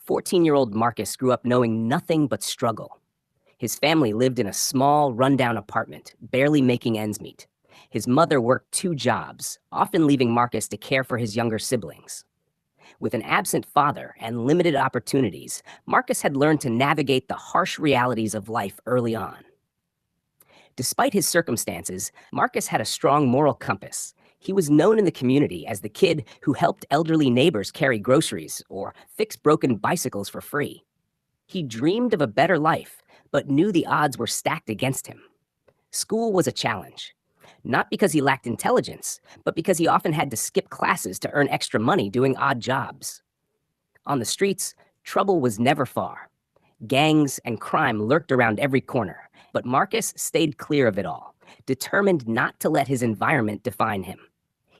14-year-old Marcus grew up knowing nothing but struggle. His family lived in a small, rundown apartment, barely making ends meet. His mother worked 2 jobs, often leaving Marcus to care for his younger siblings. With an absent father and limited opportunities, Marcus had learned to navigate the harsh realities of life early on. Despite his circumstances, Marcus had a strong moral compass. He was known in the community as the kid who helped elderly neighbors carry groceries or fix broken bicycles for free. He dreamed of a better life, but knew the odds were stacked against him. School was a challenge, not because he lacked intelligence, but because he often had to skip classes to earn extra money doing odd jobs. On the streets, trouble was never far. Gangs and crime lurked around every corner, but Marcus stayed clear of it all, determined not to let his environment define him.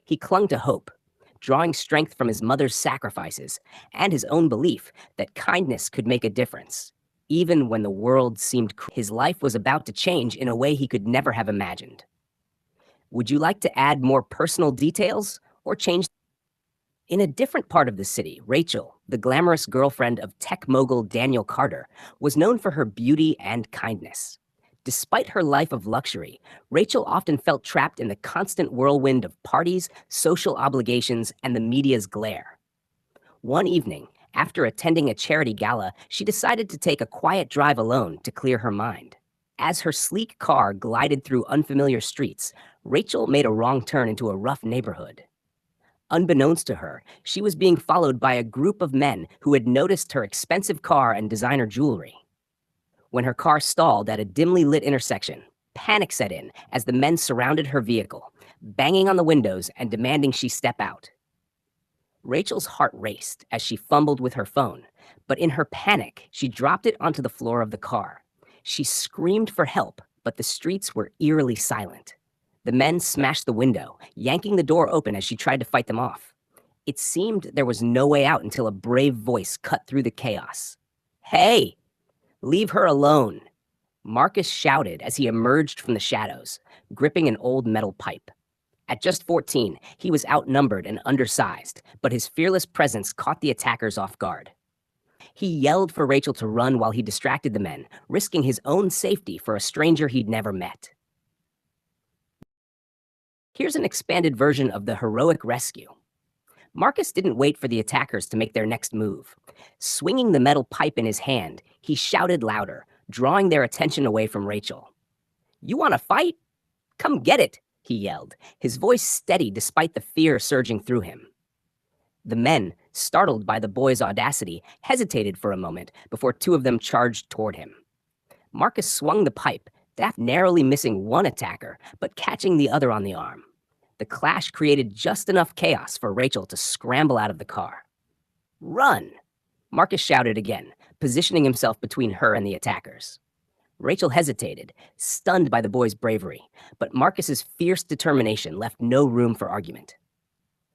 He clung to hope, drawing strength from his mother's sacrifices and his own belief that kindness could make a difference, even when the world seemed his life was about to change in a way he could never have imagined. Would you like to add more personal details or change? In a different part of the city, Rachel, the glamorous girlfriend of tech mogul Daniel Carter, was known for her beauty and kindness. Despite her life of luxury, Rachel often felt trapped in the constant whirlwind of parties, social obligations, and the media's glare. One evening, after attending a charity gala, she decided to take a quiet drive alone to clear her mind. As her sleek car glided through unfamiliar streets, Rachel made a wrong turn into a rough neighborhood. Unbeknownst to her, she was being followed by a group of men who had noticed her expensive car and designer jewelry. When her car stalled at a dimly lit intersection, panic set in as the men surrounded her vehicle, banging on the windows and demanding she step out. Rachel's heart raced as she fumbled with her phone, but in her panic, she dropped it onto the floor of the car. She screamed for help, but the streets were eerily silent. The men smashed the window, yanking the door open as she tried to fight them off. It seemed there was no way out until a brave voice cut through the chaos. "Hey! Leave her alone," Marcus shouted as he emerged from the shadows, gripping an old metal pipe. At just 14, he was outnumbered and undersized, but his fearless presence caught the attackers off guard. He yelled for Rachel to run while he distracted the men, risking his own safety for a stranger he'd never met. Here's an expanded version of the heroic rescue. Marcus didn't wait for the attackers to make their next move. Swinging the metal pipe in his hand, he shouted louder, drawing their attention away from Rachel. "You want to fight? Come get it," he yelled, his voice steady despite the fear surging through him. The men, startled by the boy's audacity, hesitated for a moment before 2 of them charged toward him. Marcus swung the pipe, narrowly missing one attacker, but catching the other on the arm. The clash created just enough chaos for Rachel to scramble out of the car. "Run!" Marcus shouted again, positioning himself between her and the attackers. Rachel hesitated, stunned by the boy's bravery, but Marcus's fierce determination left no room for argument.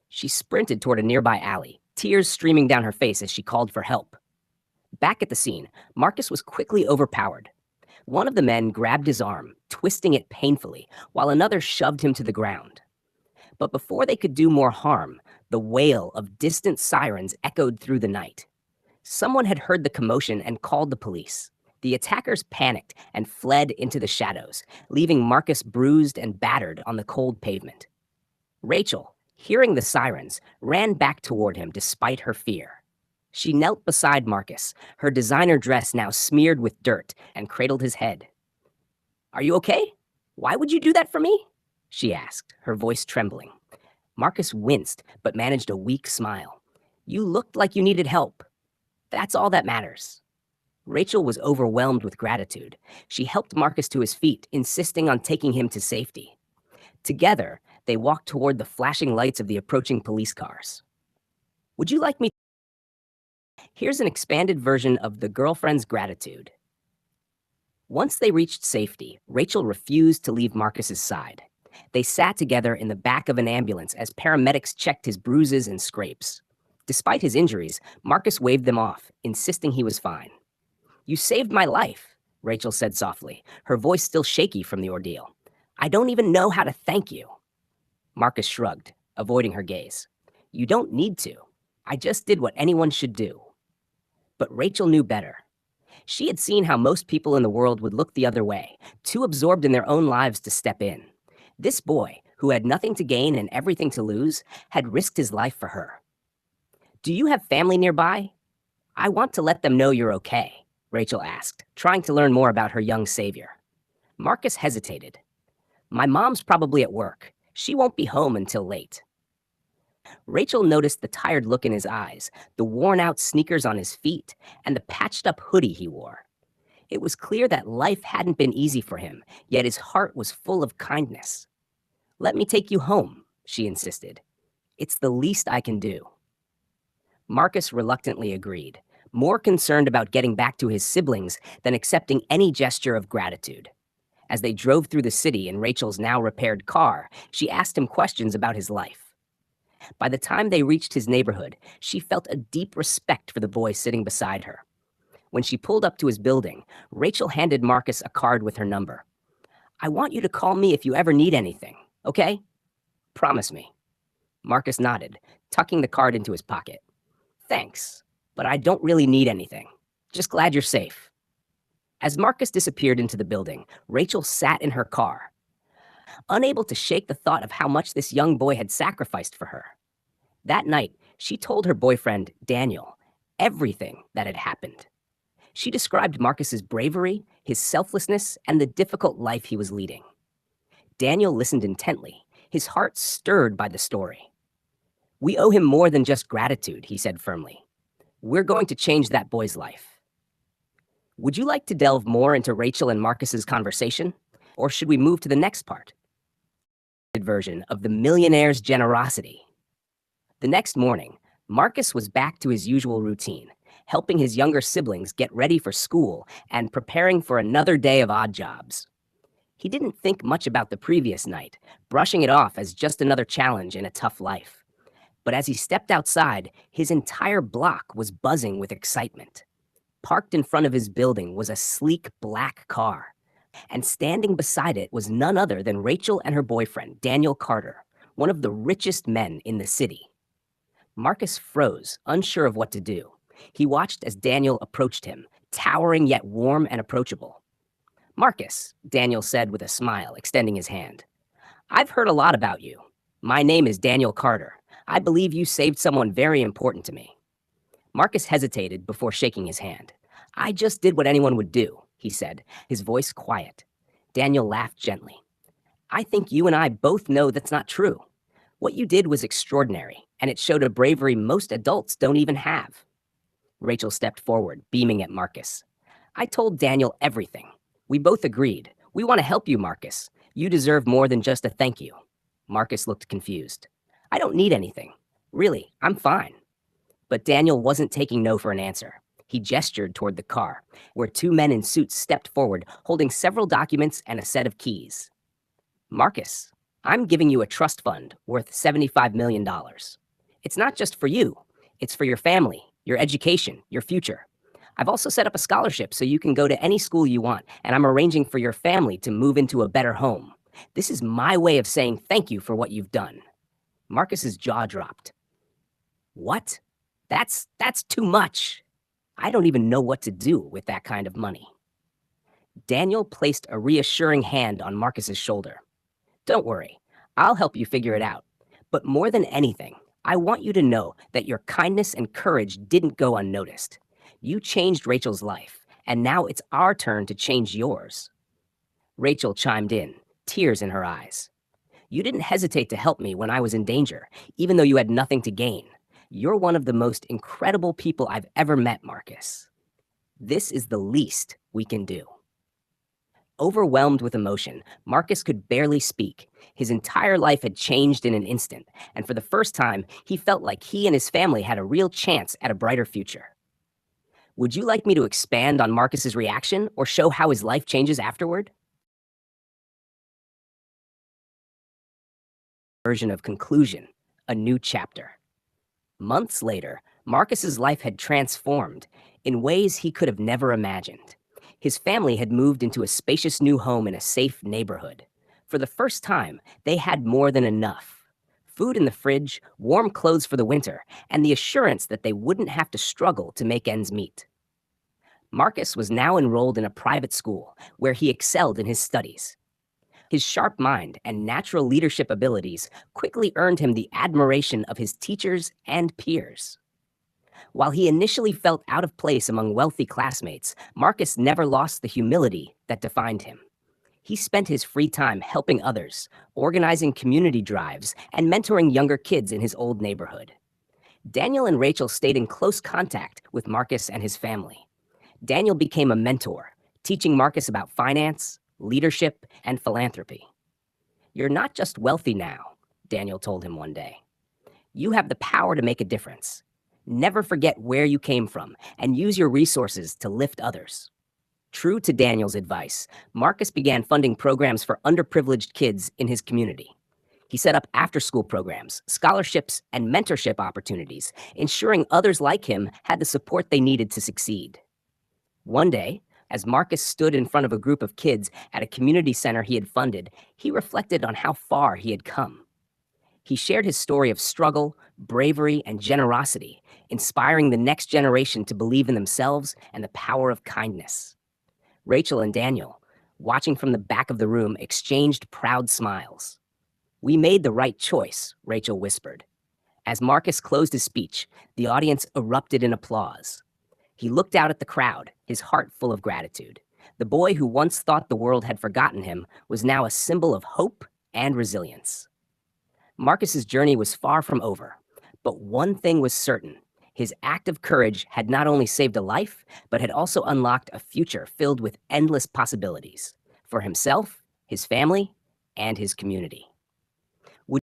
She sprinted toward a nearby alley, tears streaming down her face as she called for help. Back at the scene, Marcus was quickly overpowered. One of the men grabbed his arm, twisting it painfully, while another shoved him to the ground. But before they could do more harm, the wail of distant sirens echoed through the night. Someone had heard the commotion and called the police. The attackers panicked and fled into the shadows, leaving Marcus bruised and battered on the cold pavement. Rachel, hearing the sirens, ran back toward him despite her fear. She knelt beside Marcus, her designer dress now smeared with dirt, and cradled his head. "Are you okay? Why would you do that for me?" she asked, her voice trembling. Marcus winced, but managed a weak smile. "You looked like you needed help. That's all that matters." Rachel was overwhelmed with gratitude. She helped Marcus to his feet, insisting on taking him to safety. Together, they walked toward the flashing lights of the approaching police cars. "Would you like me?" Here's an expanded version of the girlfriend's gratitude. Once they reached safety, Rachel refused to leave Marcus's side. They sat together in the back of an ambulance as paramedics checked his bruises and scrapes. Despite his injuries, Marcus waved them off, insisting he was fine. "You saved my life," Rachel said softly, her voice still shaky from the ordeal. "I don't even know how to thank you." Marcus shrugged, avoiding her gaze. "You don't need to. I just did what anyone should do." But Rachel knew better. She had seen how most people in the world would look the other way, too absorbed in their own lives to step in. This boy, who had nothing to gain and everything to lose, had risked his life for her. "Do you have family nearby? I want to let them know you're okay," Rachel asked, trying to learn more about her young savior. Marcus hesitated. "My mom's probably at work. She won't be home until late." Rachel noticed the tired look in his eyes, the worn-out sneakers on his feet, and the patched-up hoodie he wore. It was clear that life hadn't been easy for him, yet his heart was full of kindness. "Let me take you home," she insisted. "It's the least I can do." Marcus reluctantly agreed, more concerned about getting back to his siblings than accepting any gesture of gratitude. As they drove through the city in Rachel's now repaired car, she asked him questions about his life. By the time they reached his neighborhood, she felt a deep respect for the boy sitting beside her. When she pulled up to his building, Rachel handed Marcus a card with her number. "I want you to call me if you ever need anything, okay? Promise me." Marcus nodded, tucking the card into his pocket. "Thanks, but I don't really need anything. Just glad you're safe." As Marcus disappeared into the building, Rachel sat in her car, unable to shake the thought of how much this young boy had sacrificed for her. That night, she told her boyfriend, Daniel, everything that had happened. She described Marcus's bravery, his selflessness, and the difficult life he was leading. Daniel listened intently, his heart stirred by the story. "We owe him more than just gratitude," he said firmly. "We're going to change that boy's life." Would you like to delve more into Rachel and Marcus's conversation? Or should we move to the next part? Version of the millionaire's generosity. The next morning, Marcus was back to his usual routine, helping his younger siblings get ready for school and preparing for another day of odd jobs. He didn't think much about the previous night, brushing it off as just another challenge in a tough life. But as he stepped outside, his entire block was buzzing with excitement. Parked in front of his building was a sleek black car, and standing beside it was none other than Rachel and her boyfriend, Daniel Carter, one of the richest men in the city. Marcus froze, unsure of what to do. He watched as Daniel approached him, towering yet warm and approachable. "Marcus," Daniel said with a smile, extending his hand. "I've heard a lot about you. My name is Daniel Carter. I believe you saved someone very important to me." Marcus hesitated before shaking his hand. "I just did what anyone would do," he said, his voice quiet. Daniel laughed gently. "I think you and I both know that's not true. What you did was extraordinary, and it showed a bravery most adults don't even have." Rachel stepped forward, beaming at Marcus. "I told Daniel everything. We both agreed. We want to help you, Marcus. You deserve more than just a thank you." Marcus looked confused. "I don't need anything. Really, I'm fine." But Daniel wasn't taking no for an answer. He gestured toward the car, where two men in suits stepped forward, holding several documents and a set of keys. "Marcus, I'm giving you a trust fund worth $75 million. It's not just for you. It's for your family, your education, your future. I've also set up a scholarship so you can go to any school you want, and I'm arranging for your family to move into a better home. This is my way of saying thank you for what you've done." Marcus's jaw dropped. "What? That's too much. I don't even know what to do with that kind of money." Daniel placed a reassuring hand on Marcus's shoulder. "Don't worry, I'll help you figure it out. But more than anything, I want you to know that your kindness and courage didn't go unnoticed. You changed Rachel's life, and now it's our turn to change yours." Rachel chimed in, tears in her eyes. "You didn't hesitate to help me when I was in danger, even though you had nothing to gain. You're one of the most incredible people I've ever met, Marcus. This is the least we can do." Overwhelmed with emotion, Marcus could barely speak. His entire life had changed in an instant, and for the first time, he felt like he and his family had a real chance at a brighter future. Would you like me to expand on Marcus's reaction or show how his life changes afterward? Version of conclusion, a new chapter. Months later, Marcus's life had transformed in ways he could have never imagined. His family had moved into a spacious new home in a safe neighborhood. For the first time, they had more than enough. food in the fridge, warm clothes for the winter, and the assurance that they wouldn't have to struggle to make ends meet. Marcus was now enrolled in a private school where he excelled in his studies. His sharp mind and natural leadership abilities quickly earned him the admiration of his teachers and peers. While he initially felt out of place among wealthy classmates, Marcus never lost the humility that defined him. He spent his free time helping others, organizing community drives, and mentoring younger kids in his old neighborhood. Daniel and Rachel stayed in close contact with Marcus and his family. Daniel became a mentor, teaching Marcus about finance, leadership, and philanthropy. "You're not just wealthy now," Daniel told him one day. "You have the power to make a difference. Never forget where you came from and use your resources to lift others." True to Daniel's advice, Marcus began funding programs for underprivileged kids in his community. He set up after-school programs, scholarships, and mentorship opportunities, ensuring others like him had the support they needed to succeed. One day, as Marcus stood in front of a group of kids at a community center he had funded, he reflected on how far he had come. He shared his story of struggle, bravery, and generosity, inspiring the next generation to believe in themselves and the power of kindness. Rachel and Daniel, watching from the back of the room, exchanged proud smiles. "We made the right choice," Rachel whispered. As Marcus closed his speech, the audience erupted in applause. He looked out at the crowd, his heart full of gratitude. The boy who once thought the world had forgotten him was now a symbol of hope and resilience. Marcus's journey was far from over, but one thing was certain. His act of courage had not only saved a life, but had also unlocked a future filled with endless possibilities for himself, his family, and his community.